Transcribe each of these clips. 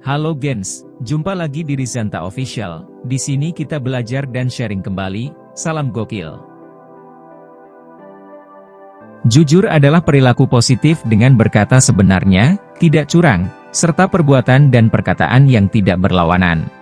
Halo gens, jumpa lagi di Rizanta Official. Di sini kita belajar dan sharing kembali. Salam gokil. Jujur adalah perilaku positif dengan berkata sebenarnya, tidak curang, serta perbuatan dan perkataan yang tidak berlawanan.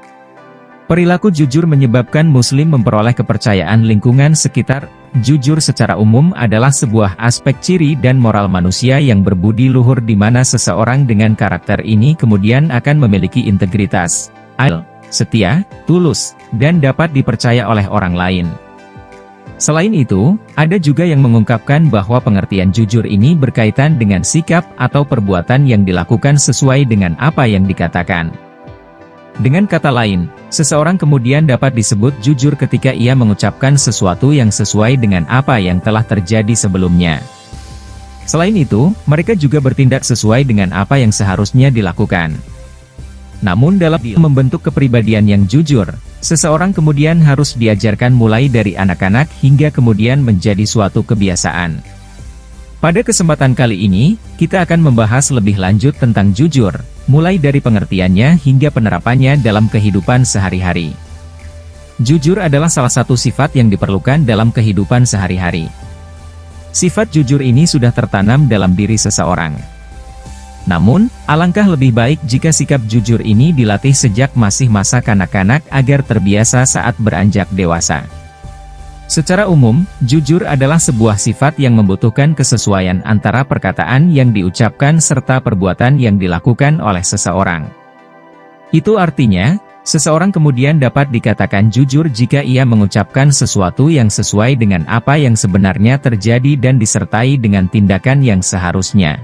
Perilaku jujur menyebabkan Muslim memperoleh kepercayaan lingkungan sekitar. Jujur secara umum adalah sebuah aspek ciri dan moral manusia yang berbudi luhur di mana seseorang dengan karakter ini kemudian akan memiliki integritas, adil, setia, tulus, dan dapat dipercaya oleh orang lain. Selain itu, ada juga yang mengungkapkan bahwa pengertian jujur ini berkaitan dengan sikap atau perbuatan yang dilakukan sesuai dengan apa yang dikatakan. Dengan kata lain, seseorang kemudian dapat disebut jujur ketika ia mengucapkan sesuatu yang sesuai dengan apa yang telah terjadi sebelumnya. Selain itu, mereka juga bertindak sesuai dengan apa yang seharusnya dilakukan. Namun dalam membentuk kepribadian yang jujur, seseorang kemudian harus diajarkan mulai dari anak-anak hingga kemudian menjadi suatu kebiasaan. Pada kesempatan kali ini, kita akan membahas lebih lanjut tentang jujur, mulai dari pengertiannya hingga penerapannya dalam kehidupan sehari-hari. Jujur adalah salah satu sifat yang diperlukan dalam kehidupan sehari-hari. Sifat jujur ini sudah tertanam dalam diri seseorang. Namun, alangkah lebih baik jika sikap jujur ini dilatih sejak masih masa kanak-kanak agar terbiasa saat beranjak dewasa. Secara umum, jujur adalah sebuah sifat yang membutuhkan kesesuaian antara perkataan yang diucapkan serta perbuatan yang dilakukan oleh seseorang. Itu artinya, seseorang kemudian dapat dikatakan jujur jika ia mengucapkan sesuatu yang sesuai dengan apa yang sebenarnya terjadi dan disertai dengan tindakan yang seharusnya.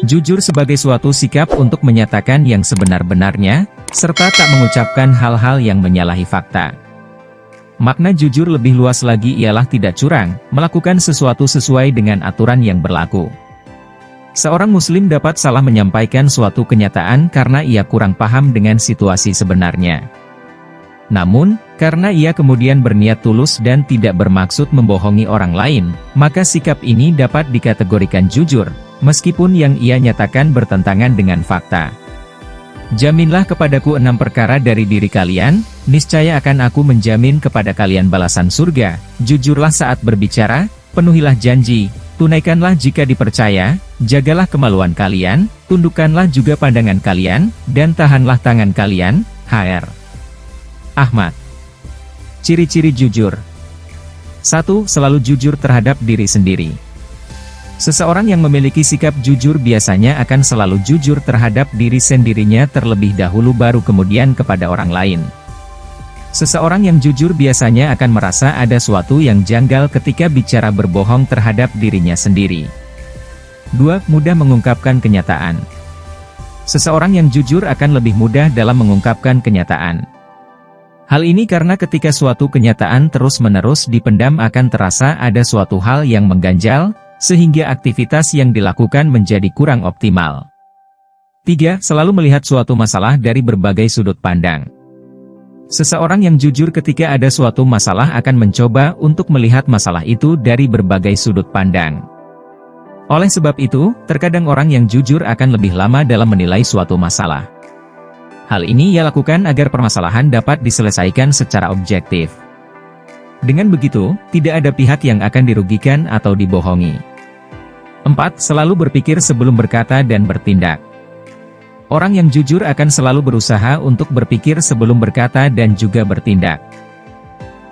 Jujur sebagai suatu sikap untuk menyatakan yang sebenar-benarnya, serta tak mengucapkan hal-hal yang menyalahi fakta. Makna jujur lebih luas lagi ialah tidak curang, melakukan sesuatu sesuai dengan aturan yang berlaku. Seorang Muslim dapat salah menyampaikan suatu kenyataan karena ia kurang paham dengan situasi sebenarnya. Namun, karena ia kemudian berniat tulus dan tidak bermaksud membohongi orang lain, maka sikap ini dapat dikategorikan jujur, meskipun yang ia nyatakan bertentangan dengan fakta. Jaminlah kepadaku 6 perkara dari diri kalian, niscaya akan aku menjamin kepada kalian balasan surga. Jujurlah saat berbicara, penuhilah janji, tunaikanlah jika dipercaya, jagalah kemaluan kalian, tundukkanlah juga pandangan kalian, dan tahanlah tangan kalian. Hr. Ahmad. Ciri-ciri jujur. 1. Selalu jujur terhadap diri sendiri. Seseorang yang memiliki sikap jujur biasanya akan selalu jujur terhadap diri sendirinya terlebih dahulu baru kemudian kepada orang lain. Seseorang yang jujur biasanya akan merasa ada suatu yang janggal ketika bicara berbohong terhadap dirinya sendiri. 2. Mudah mengungkapkan kenyataan. Seseorang yang jujur akan lebih mudah dalam mengungkapkan kenyataan. Hal ini karena ketika suatu kenyataan terus-menerus dipendam akan terasa ada suatu hal yang mengganjal, sehingga aktivitas yang dilakukan menjadi kurang optimal. 3. Selalu melihat suatu masalah dari berbagai sudut pandang. Seseorang yang jujur ketika ada suatu masalah akan mencoba untuk melihat masalah itu dari berbagai sudut pandang. Oleh sebab itu, terkadang orang yang jujur akan lebih lama dalam menilai suatu masalah. Hal ini ia lakukan agar permasalahan dapat diselesaikan secara objektif. Dengan begitu, tidak ada pihak yang akan dirugikan atau dibohongi. 4. Selalu berpikir sebelum berkata dan bertindak. Orang yang jujur akan selalu berusaha untuk berpikir sebelum berkata dan juga bertindak.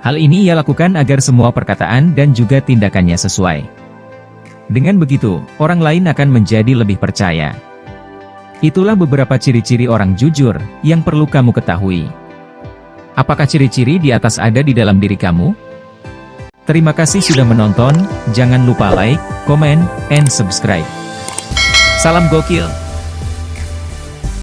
Hal ini ia lakukan agar semua perkataan dan juga tindakannya sesuai. Dengan begitu, orang lain akan menjadi lebih percaya. Itulah beberapa ciri-ciri orang jujur yang perlu kamu ketahui. Apakah ciri-ciri di atas ada di dalam diri kamu? Terima kasih sudah menonton, jangan lupa like, comment, and subscribe. Salam gokil!